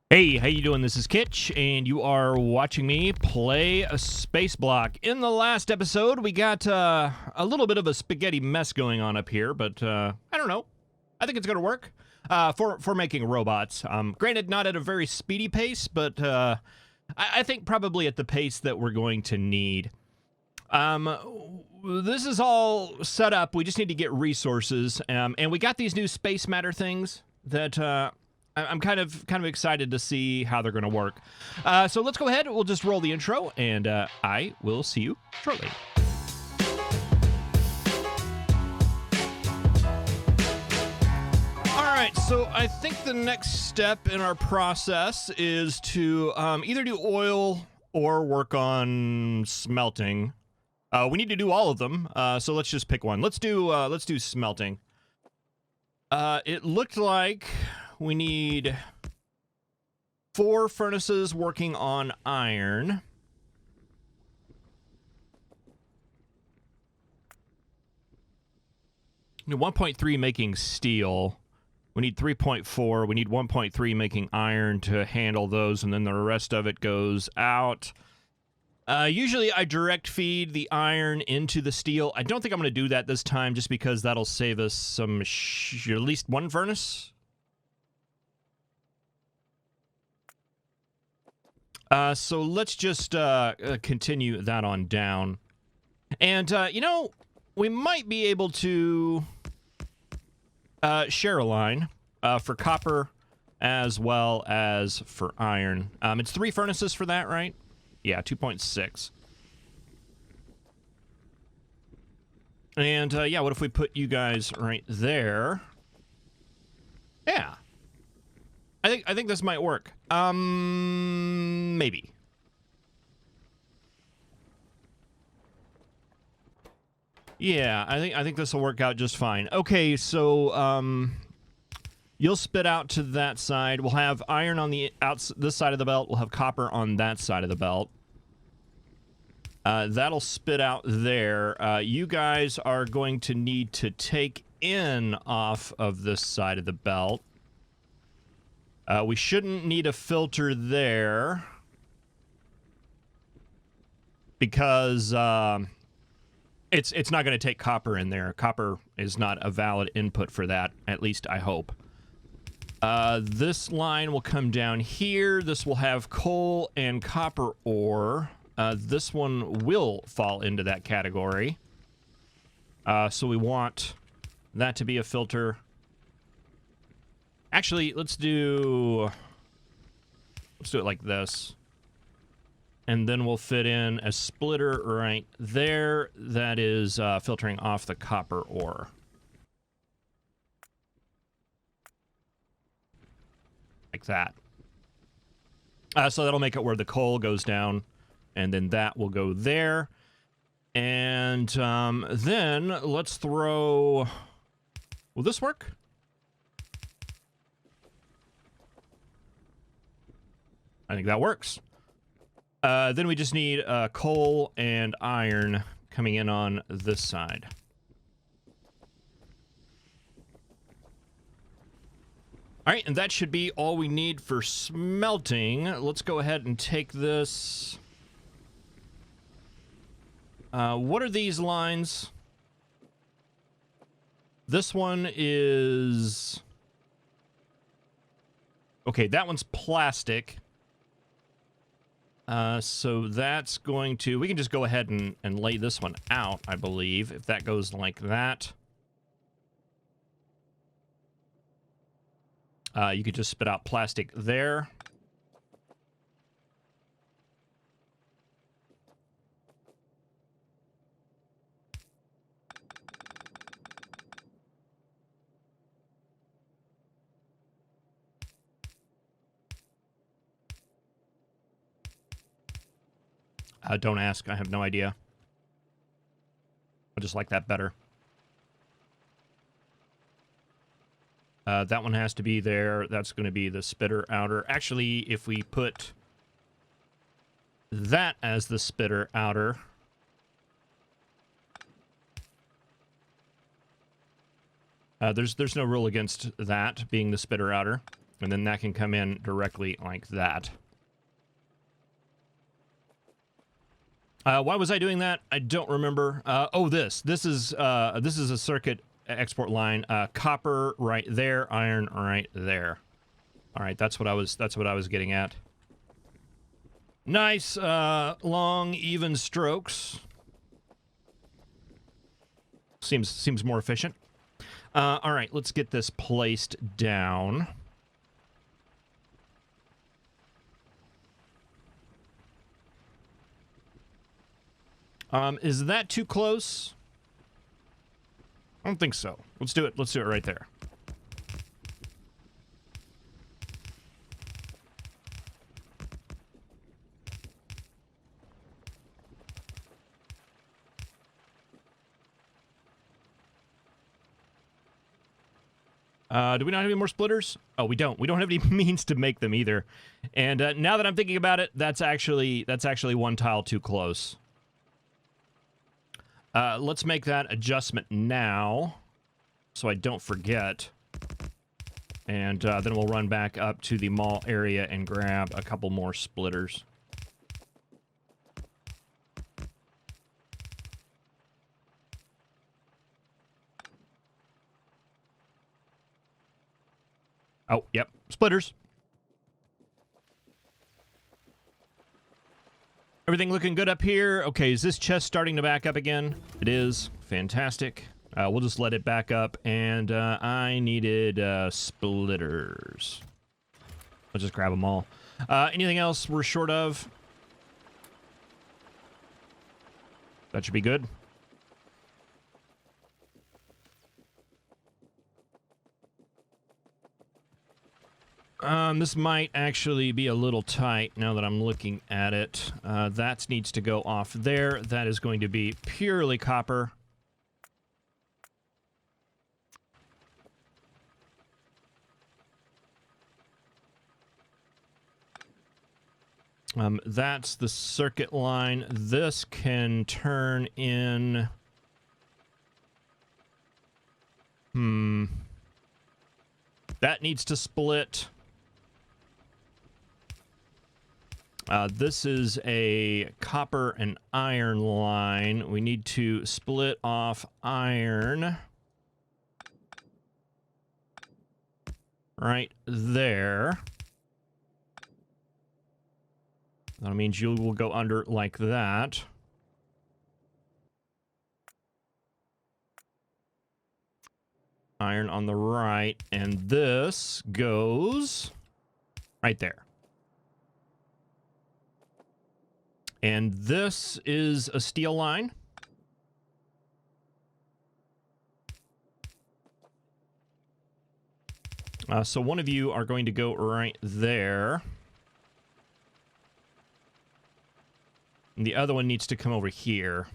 Hey, how you doing? This is Kitch, and you are watching me play a Spaceblock. In the last episode, we got a little bit of a spaghetti mess going on up here, but I don't know. I think it's going to work for making robots. Granted, not at a very speedy pace, but I think probably at the pace that we're going to need. This is all set up. We just need to get resources, and we got these new space matter things that I'm kind of excited to see how they're going to work. So let's go ahead. We'll just roll the intro, and I will see you shortly. All right, so I think the next step in our process is to either do oil or work on smelting. We need to do all of them, so let's just pick one. Let's do smelting. It looked like we need 4 furnaces working on iron. We need 1.3 making steel. We need 3.4. We need 1.3 making iron to handle those, and then the rest of it goes out. Usually I direct feed the iron into the steel. I don't think I'm going to do that this time just because that'll save us some at least one furnace. So let's just continue that on down. And, you know, we might be able to share a line for copper as well as for iron. It's 3 furnaces for that, right? Yeah, 2.6. And, yeah, what if we put you guys right there? Yeah. I think this might work. Maybe. Yeah, I think this will work out just fine. Okay, so you'll spit out to that side. We'll have iron on the this side of the belt. We'll have copper on that side of the belt. That'll spit out there. You guys are going to need to take in off of this side of the belt. We shouldn't need a filter there because it's not going to take copper in there. Copper is not a valid input for that, at least I hope. This line will come down here. This will have coal and copper ore. This one will fall into that category. So we want that to be a filter. Actually, let's do it like this. And then we'll fit in a splitter right there that is filtering off the copper ore. Like that. So that'll make it where the coal goes down, and then that will go there. And then let's throw... Will this work? I think that works. Then we just need coal and iron coming in on this side. All right, and that should be all we need for smelting. Let's go ahead and take this. What are these lines? This one is... Okay, that one's plastic. So that's going to... We can just go ahead and lay this one out, I believe, if that goes like that. You could just spit out plastic there. Don't ask. I have no idea. I just like that better. That one has to be there. That's going to be the spitter outer. Actually, if we put that as the spitter outer... there's no rule against that being the spitter outer. And then that can come in directly like that. Why was I doing that? I don't remember. Oh, this is a circuit export line. Copper right there, iron right there. All right, that's what I was getting at. Nice, long, even strokes. Seems more efficient. All right, let's get this placed down. Is that too close? I don't think so. Let's do it. Let's do it right there. Do we not have any more splitters? Oh, we don't. We don't have any means to make them either. And now that I'm thinking about it, that's actually one tile too close. Let's make that adjustment now, so I don't forget. And then we'll run back up to the mall area and grab a couple more splitters. Oh, yep, splitters. Everything looking good up here. Okay, is this chest starting to back up again? It is. Fantastic. We'll just let it back up, and I needed splitters. I'll just grab them all. Anything else we're short of? That should be good. This might actually be a little tight now that I'm looking at it. That needs to go off there. That is going to be purely copper. That's the circuit line. This can turn in... That needs to split. This is a copper and iron line. We need to split off iron right there. That means you will go under like that. Iron on the right, and this goes right there. And this is a steel line. So one of you are going to go right there. And the other one needs to come over here.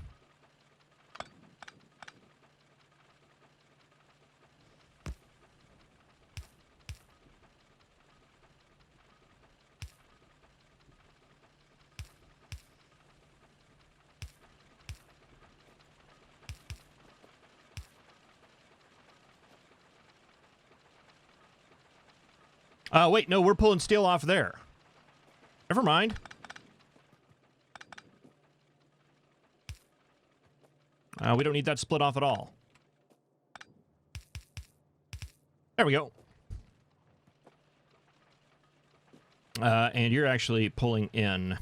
Wait, no, we're pulling steel off there. Never mind. We don't need that split off at all. There we go. And you're actually pulling in.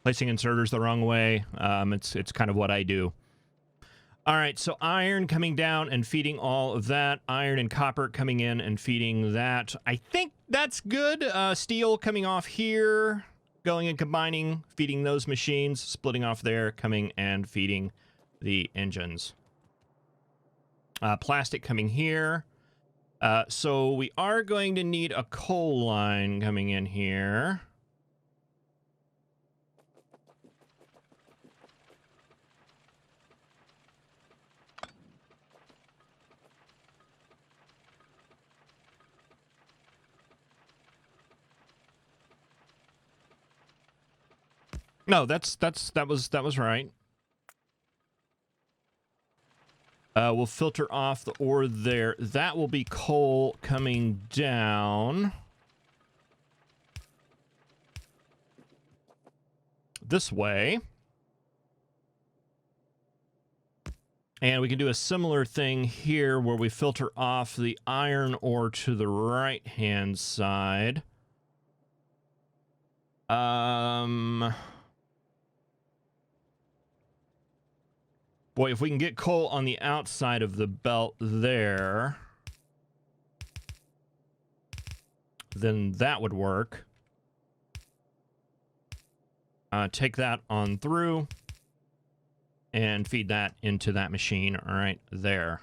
Placing inserters the wrong way. It's kind of what I do. All right, so iron coming down and feeding all of that. Iron and copper coming in and feeding that. I think that's good. Steel coming off here, going and combining, feeding those machines, splitting off there, coming and feeding the engines. Plastic coming here. So we are going to need a coal line coming in here. No, that was right. We'll filter off the ore there. That will be coal coming down this way. And we can do a similar thing here where we filter off the iron ore to the right-hand side. Boy, if we can get coal on the outside of the belt there, then that would work. Take that on through and feed that into that machine right there.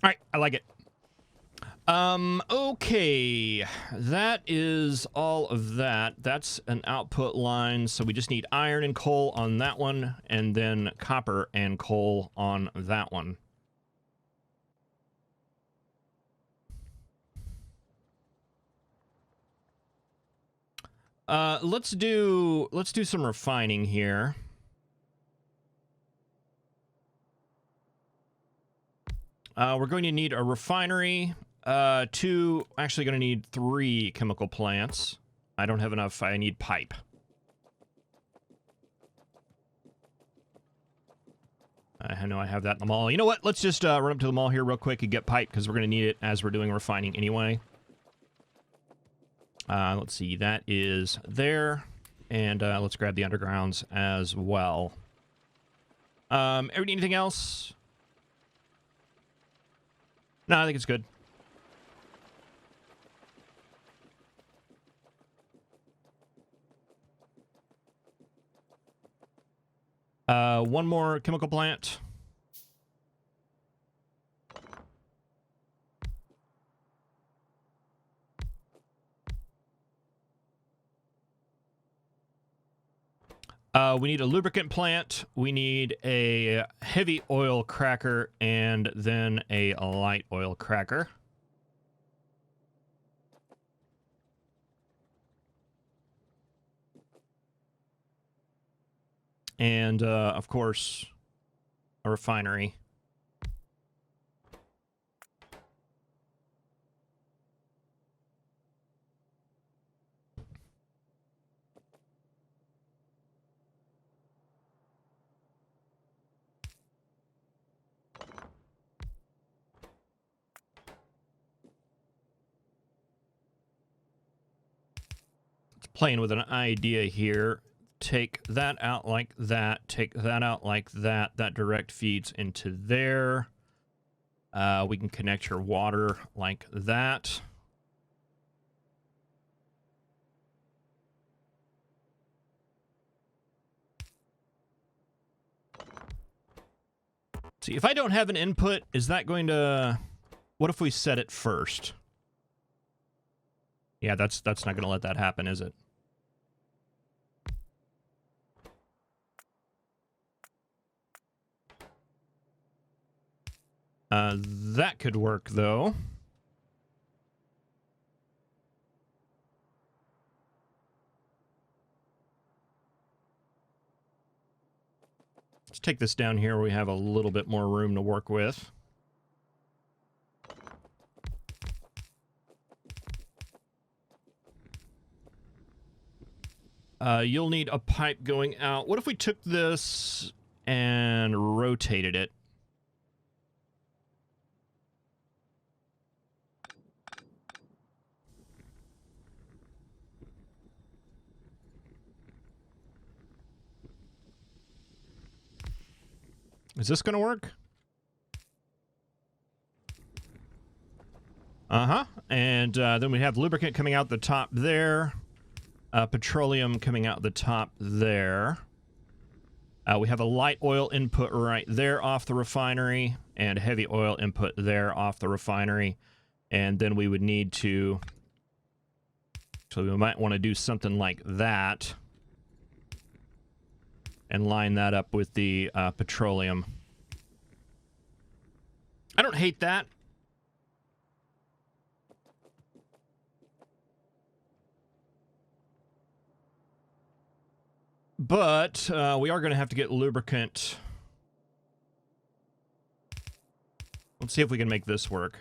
All right, I like it. Okay, that is all of that. That's an output line, so we just need iron and coal on that one, and then copper and coal on that one. Let's do some refining here. We're going to need a refinery. Actually going to need 3 chemical plants. I don't have enough. I need pipe. I know I have that in the mall. You know what? Let's just run up to the mall here real quick and get pipe, because we're going to need it as we're doing refining anyway. Let's see. That is there. And let's grab the undergrounds as well. Anything else? No, I think it's good. One more chemical plant. We need a lubricant plant. We need a heavy oil cracker and then a light oil cracker. And, of course, a refinery. Playing with an idea here. Take that out like that. Take that out like that. That direct feeds into there. We can connect your water like that. See, if I don't have an input, is that going to... What if we set it first? Yeah, that's not going to let that happen, is it? That could work, though. Let's take this down here where we have a little bit more room to work with. You'll need a pipe going out. What if we took this and rotated it? Is this going to work? Uh-huh. And then we have lubricant coming out the top there. Petroleum coming out the top there. We have a light oil input right there off the refinery, and heavy oil input there off the refinery. And then we would need to... So we might want to do something like that. And line that up with the petroleum. I don't hate that. But we are going to have to get lubricant. Let's see if we can make this work.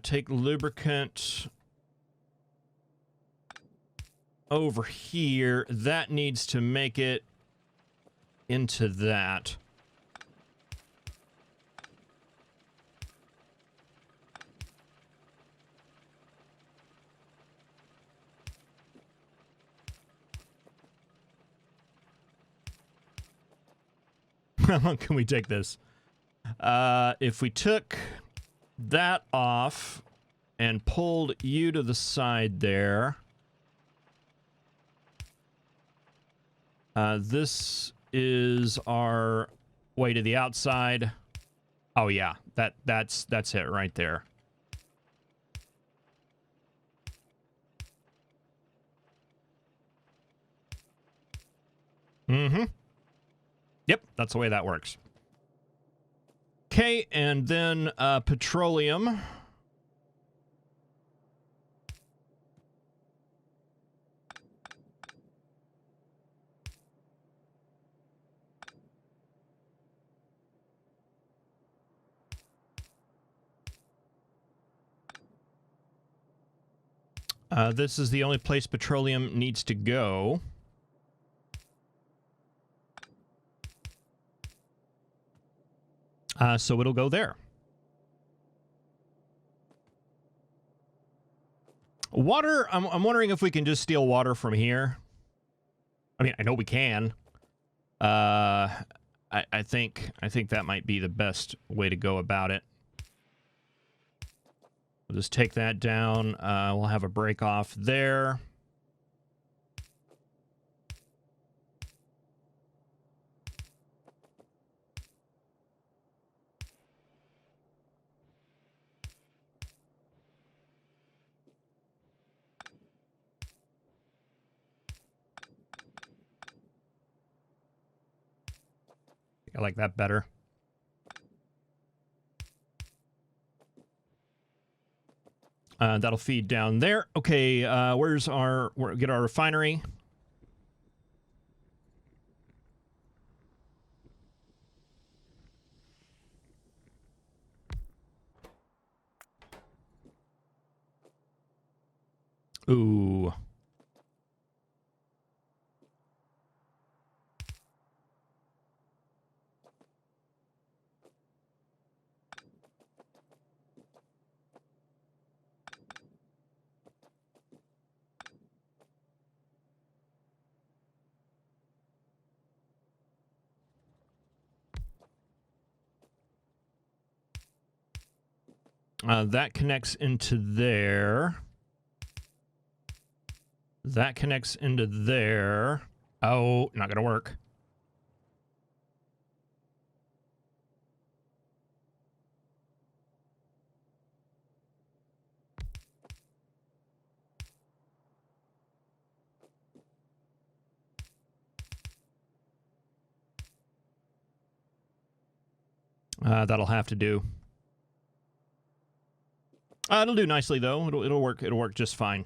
Take lubricant over here. That needs to make it into that. How long can we take this? If we took that off and pulled you to the side there, this is our way to the outside. Oh yeah, that's it right there. Mm-hmm. Yep, that's the way that works. Okay, and then petroleum. This is the only place petroleum needs to go. So it'll go there. Water, I'm wondering if we can just steal water from here. I mean, I know we can. I think that might be the best way to go about it. We'll just take that down. We'll have a break off there. I like that better. That'll feed down there. Okay, where's our... get our refinery. Ooh. That connects into there. That connects into there. Oh, not gonna work. That'll have to do. It'll do nicely though. It'll work. It'll work just fine.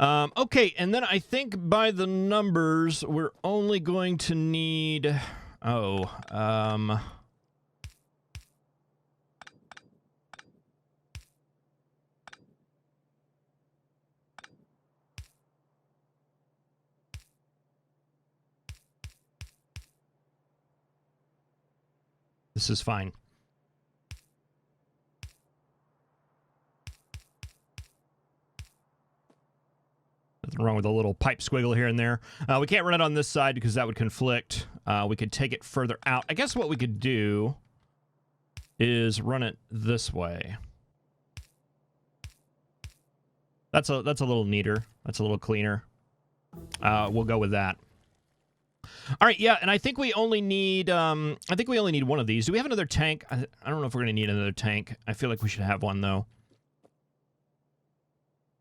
Okay, and then I think by the numbers we're only going to need. This is fine. Nothing wrong with a little pipe squiggle here and there. We can't run it on this side because that would conflict. We could take it further out. I guess what we could do is run it this way. That's a little neater. That's a little cleaner. We'll go with that. All right, yeah, and I think we only need one of these. Do we have another tank? I don't know if we're going to need another tank. I feel like we should have one though.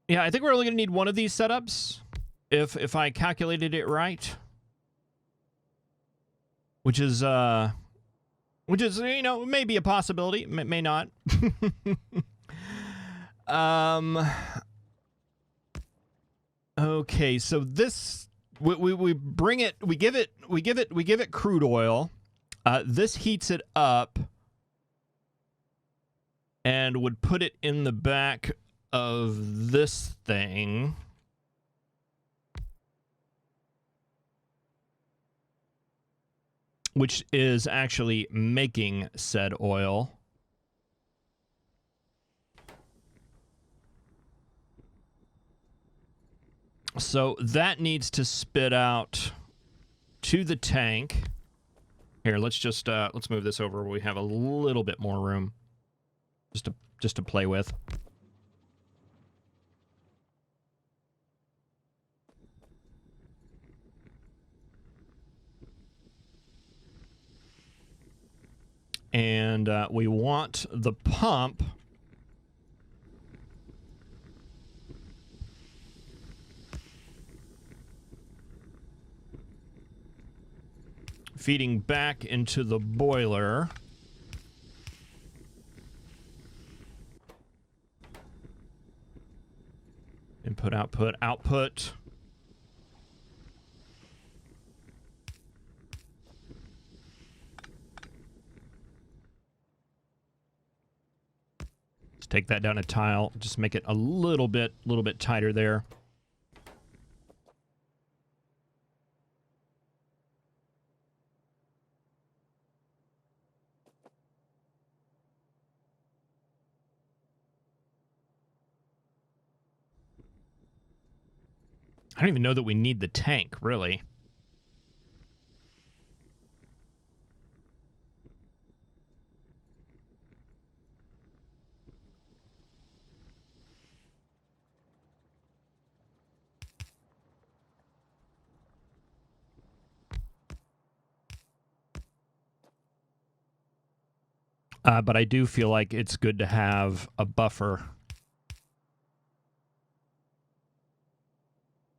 Yeah, I think we're only going to need one of these setups, if I calculated it right. which is you know, maybe a possibility, may not. Okay, so this we bring it, we give it crude oil. This heats it up and would put it in the back of this thing. Which is actually making said oil. So that needs to spit out to the tank. Here, let's just let's move this over where we have a little bit more room just to play with. And we want the pump feeding back into the boiler. Input, output, output. Let's take that down a tile, just make it a little bit tighter there. I don't even know that we need the tank, really. But I do feel like it's good to have a buffer.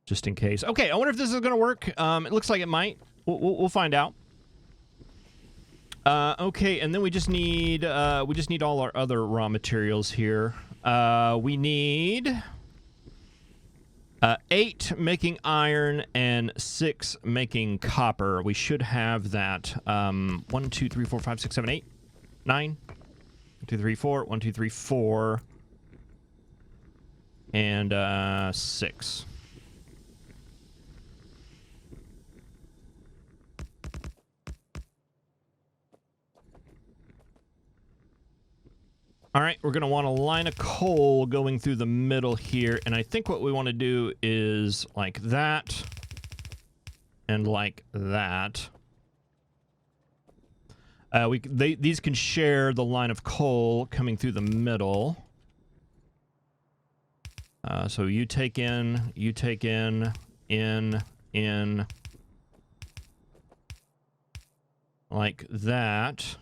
Just in case. Okay, I wonder if this is going to work. It looks like it might. We'll find out. Okay, and then we just need all our other raw materials here. We need 8 making iron and 6 making copper. We should have that. 1, 2, 3, 4, 5, 6, 7, 8, 9. 1, 2, 3, 4. 1, 2, 3, 4. And 6. All right, we're going to want a line of coal going through the middle here, and I think what we want to do is like that and like that. These can share the line of coal coming through the middle. So you take in, in, like that.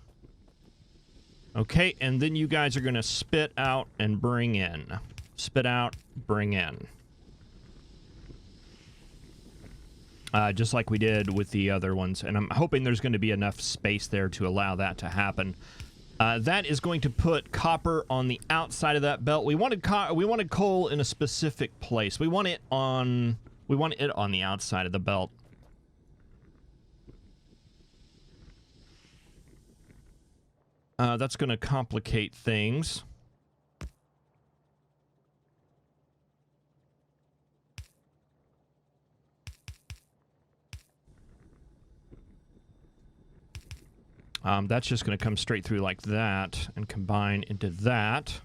Okay, and then you guys are going to spit out and bring in. Spit out, bring in. Just like we did with the other ones. And I'm hoping there's going to be enough space there to allow that to happen. That is going to put copper on the outside of that belt. We wanted coal in a specific place. We want it on the outside of the belt. That's going to complicate things. That's just going to come straight through like that and combine into that.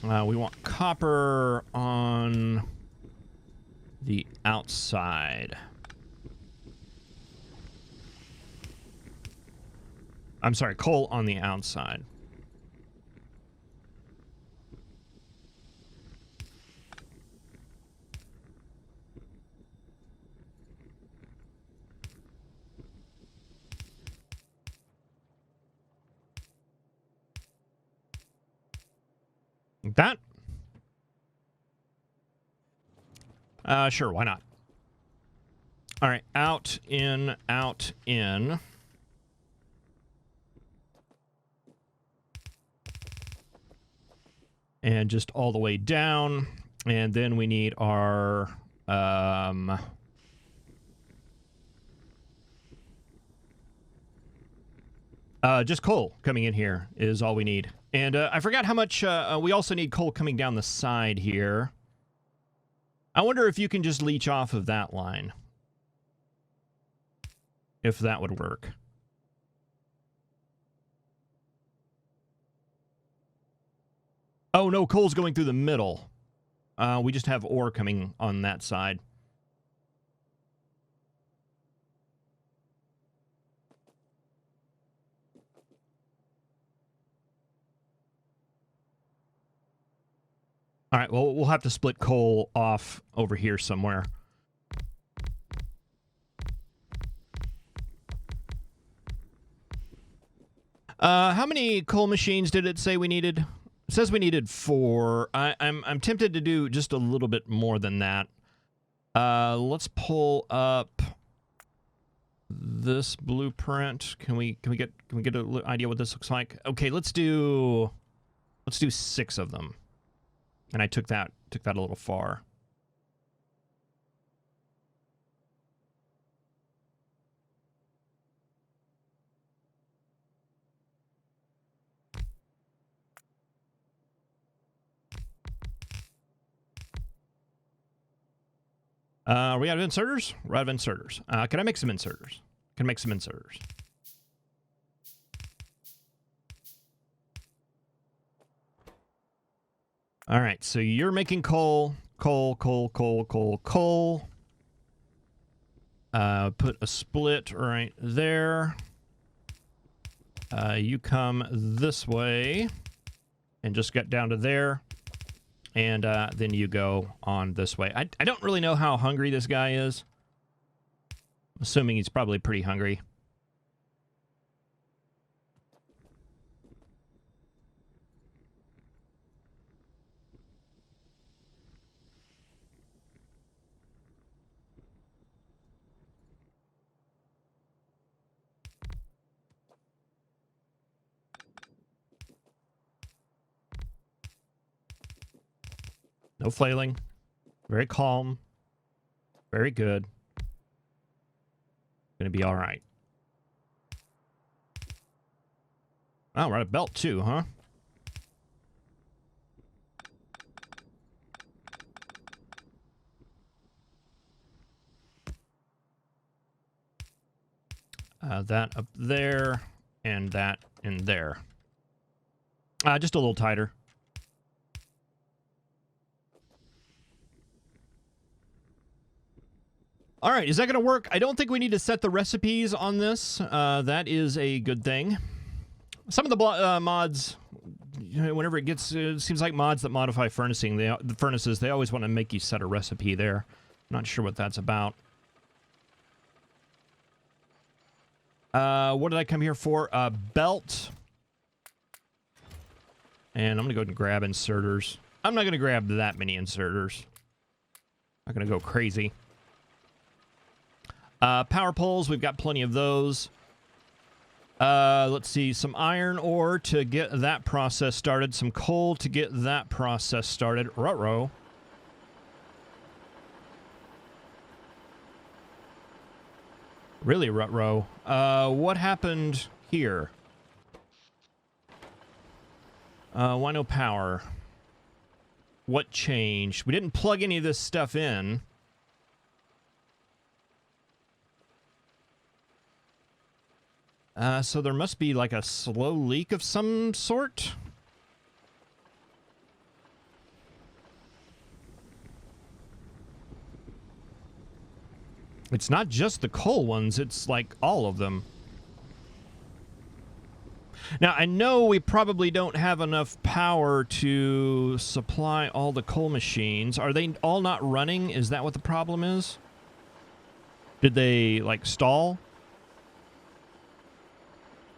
We want copper on the outside. I'm sorry, coal on the outside. Like that. Sure, why not? All right, out, in, out, in. And just all the way down. And then we need our... just coal coming in here is all we need. And I forgot how much... we also need coal coming down the side here. I wonder if you can just leech off of that line. If that would work. Oh, no, coal's going through the middle. We just have ore coming on that side. All right, well, we'll have to split coal off over here somewhere. How many coal machines did it say we needed? It says we needed 4. I'm tempted to do just a little bit more than that. Let's pull up this blueprint. Can we get an idea what this looks like? Okay, let's do 6 of them. And I took that a little far. Are we out of inserters? We're out of inserters. Can I make some inserters? Can I make some inserters? All right, so you're making coal. Put a split right there. You come this way and just get down to there. And then you go on this way. I don't really know how hungry this guy is. I'm assuming he's probably pretty hungry. No flailing. Very calm. Very good. Gonna be all right. Oh, we're out of belt too, huh? That up there and that in there. Just a little tighter. All right, is that going to work? I don't think we need to set the recipes on this. That is a good thing. Some of the mods, whenever it gets, it seems like mods that modify furnacing, the furnaces, they always want to make you set a recipe there. Not sure what that's about. What did I come here for? Belt. And I'm going to go ahead and grab inserters. I'm not going to grab that many inserters. I'm not going to go crazy. Power poles, we've got plenty of those. Let's see, some iron ore to get that process started. Some coal to get that process started. Ruh-roh. Really, ruh-roh. What happened here? Why no power? What changed? We didn't plug any of this stuff in. So there must be like a slow leak of some sort. It's not just the coal ones, it's like all of them. Now, I know we probably don't have enough power to supply all the coal machines. Are they all not running? Is that what the problem is? Did they, like, stall?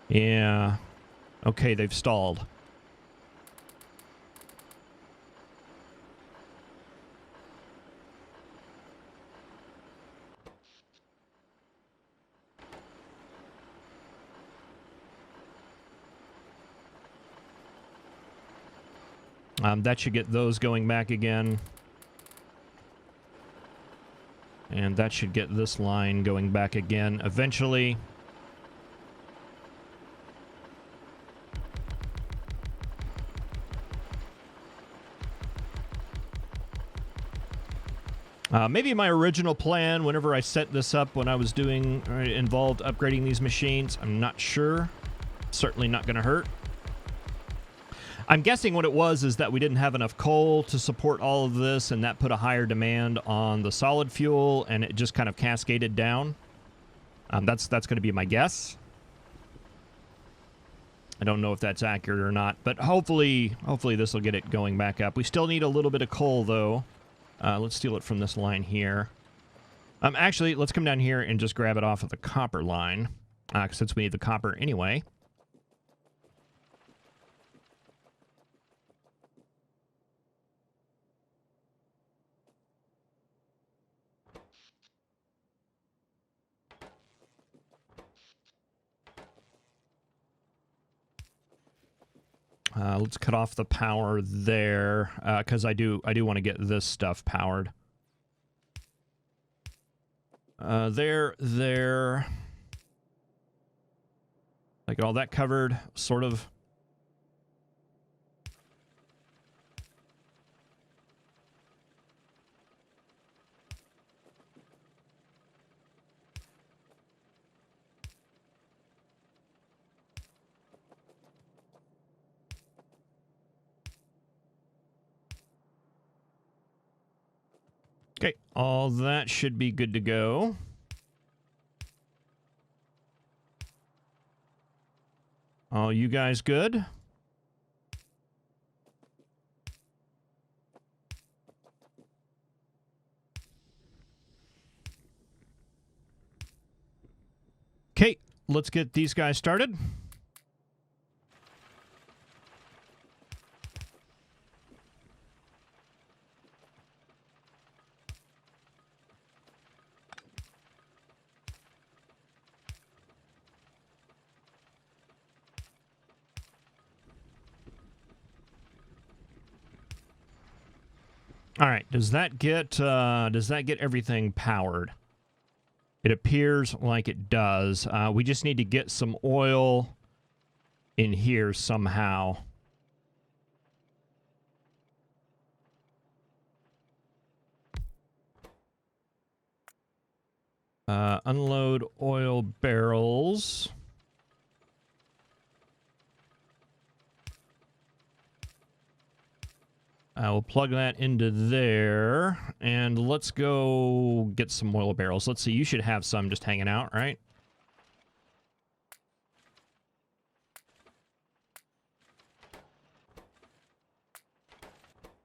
Yeah. Okay, they've stalled. That should get those going back again. And that should get this line going back again eventually. Maybe my original plan, whenever I set this up when I was doing, involved upgrading these machines, I'm not sure. Certainly not going to hurt. I'm guessing what it was is that we didn't have enough coal to support all of this, and that put a higher demand on the solid fuel, and it just kind of cascaded down. That's going to be my guess. I don't know if that's accurate or not, but hopefully this will get it going back up. We still need a little bit of coal, though. Let's steal it from this line here. Actually, let's come down here and just grab it off of the copper line, since we need the copper anyway. Let's cut off the power there, because I do want to get this stuff powered. There. I got all that covered, sort of. Okay, all that should be good to go. All you guys good? Okay, let's get these guys started. All right, does that get everything powered? It appears like it does. We just need to get some oil in here somehow. Unload oil barrels. We'll plug that into there, and let's go get some oil barrels. Let's see, you should have some just hanging out, right?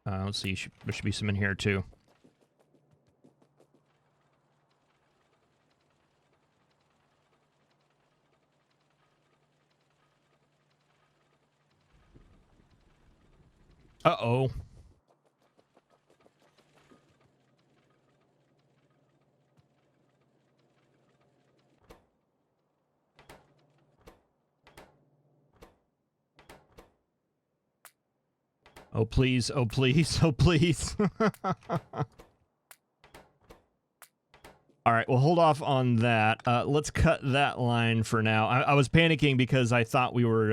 Let's see, there should be some in here too. Uh-oh. Oh, please. Oh, please. Oh, please. All right, we'll hold off on that. Let's cut that line for now. I was panicking because I thought we were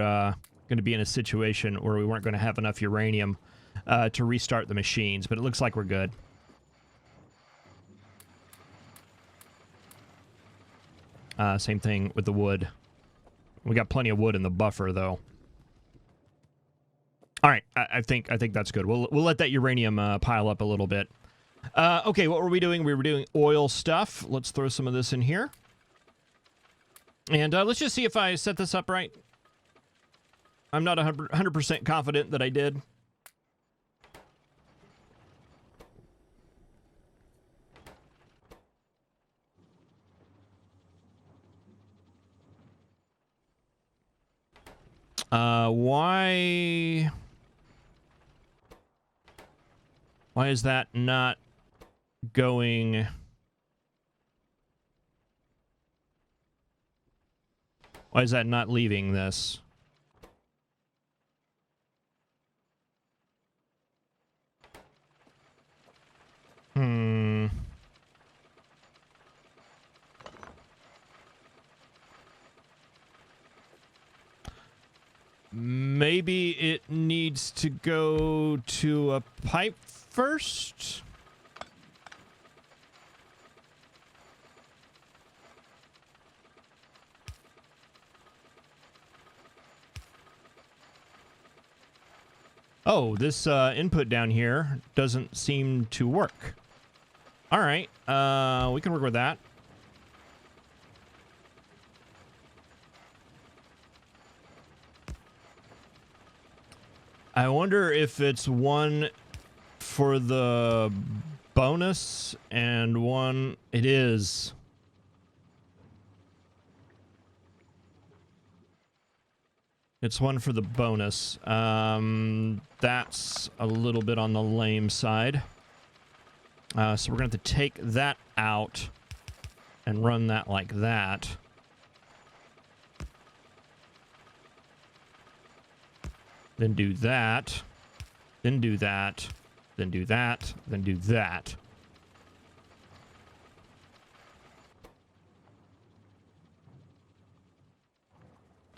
going to be in a situation where we weren't going to have enough uranium to restart the machines, but it looks like we're good. Same thing with the wood. We got plenty of wood in the buffer, though. All right, I think that's good. We'll let that uranium pile up a little bit. Okay, what were we doing? We were doing oil stuff. Let's throw some of this in here. And let's just see if I set this up right. I'm not 100% confident that I did. Why is that not going? Why is that not leaving this? Maybe it needs to go to a pipe first? Oh, this input down here doesn't seem to work. All right, we can work with that. I wonder if it's one for the bonus and one... It is. It's one for the bonus. That's a little bit on the lame side. So we're going to have to take that out and run that like that. Then do that. Then do that. Then do that. Then do that.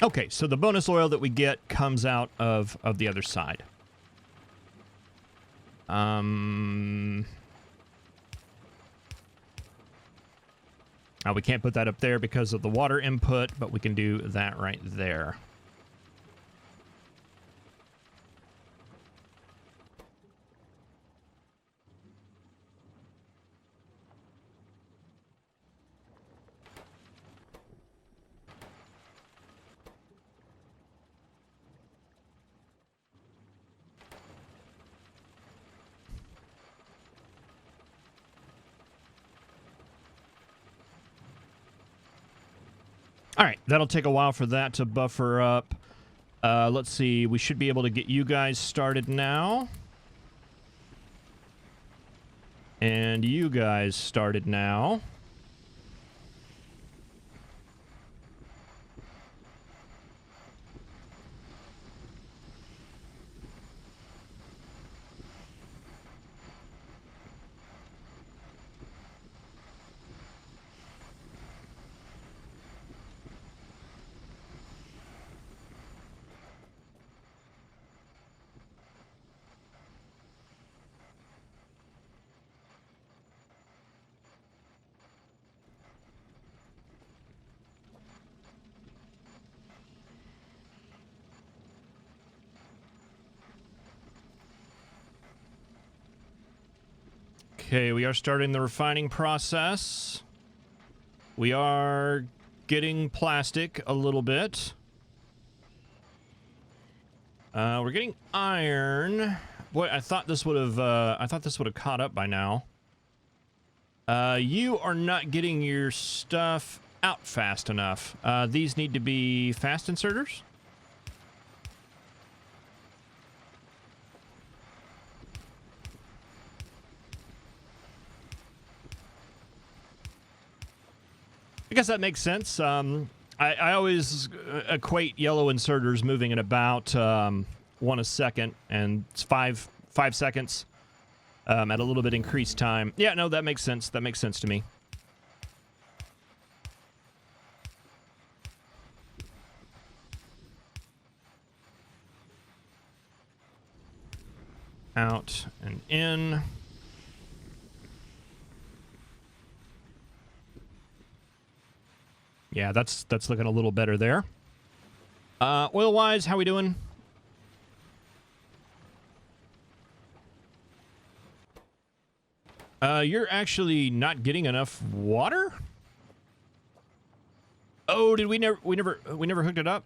Okay, so the bonus oil that we get comes out of the other side. Now we can't put that up there because of the water input, but we can do that right there. All right, that'll take a while for that to buffer up. Let's see, we should be able to get you guys started now. And you guys started now. Okay, we are starting the refining process. We are getting plastic a little bit. We're getting iron. Boy, I thought this would have caught up by now. You are not getting your stuff out fast enough. These need to be fast inserters. I guess that makes sense. I always equate yellow inserters moving at about 1 a second, and it's 5 seconds at a little bit increased time. Yeah, no, that makes sense. That makes sense to me. Out and in. Yeah, that's looking a little better there. Oil-wise, how we doing? You're actually not getting enough water? Oh, did we never hooked it up?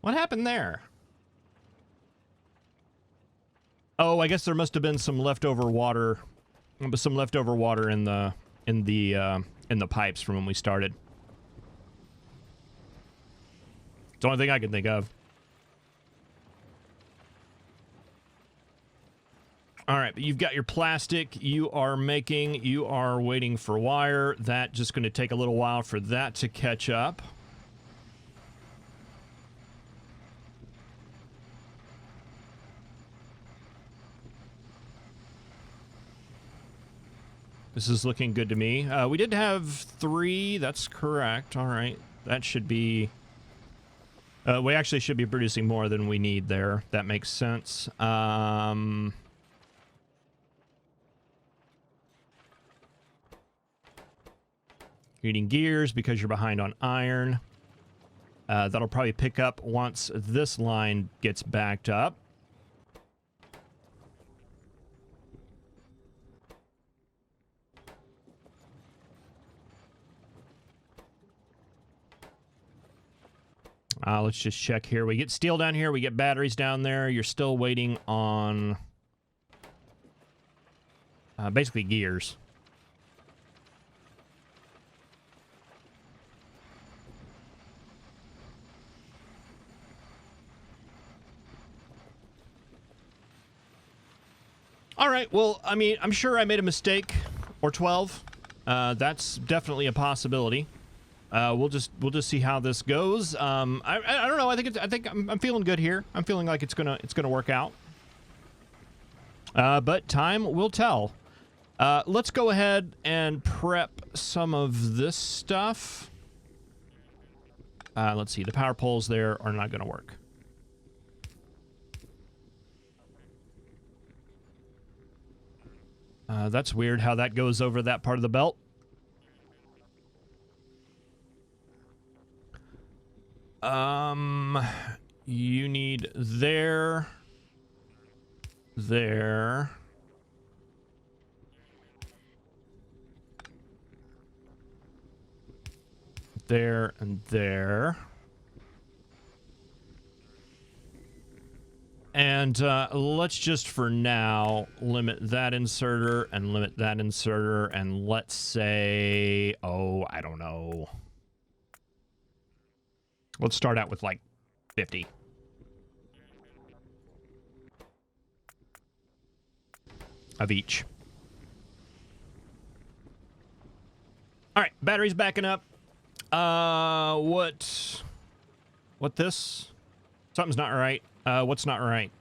What happened there? Oh, I guess there must have been some leftover water, in the pipes from when we started. It's the only thing I can think of. All right, but you've got your plastic. You are waiting for wire. That's just going to take a little while for that to catch up. This is looking good to me. We did have 3. That's correct. All right. That should be... we actually should be producing more than we need there. That makes sense. Needing gears because you're behind on iron. That'll probably pick up once this line gets backed up. Let's just check here. We get steel down here. We get batteries down there. You're still waiting on basically gears. All right. Well, I mean, I'm sure I made a mistake or 12. That's definitely a possibility. We'll just see how this goes. I don't know. I think I'm feeling good here. I'm feeling like it's gonna work out. But time will tell. Let's go ahead and prep some of this stuff. Let's see. The power poles there are not gonna work. That's weird how that goes over that part of the belt. You need there, there, there, and there. And let's just for now limit that inserter and limit that inserter, and let's say, oh, I don't know. Let's start out with like 50. Of each. All right, battery's backing up. What this? Something's not right. What's not right?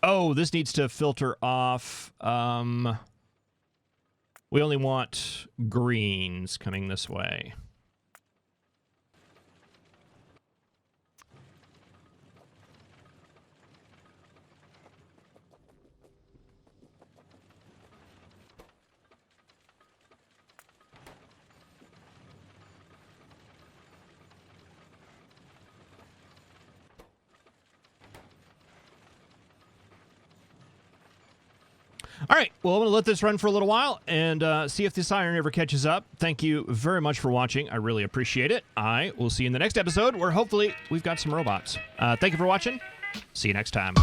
Oh, this needs to filter off. We only want greens coming this way. All right, well, I'm going to let this run for a little while and see if this iron ever catches up. Thank you very much for watching. I really appreciate it. I will see you in the next episode where hopefully we've got some robots. Thank you for watching. See you next time.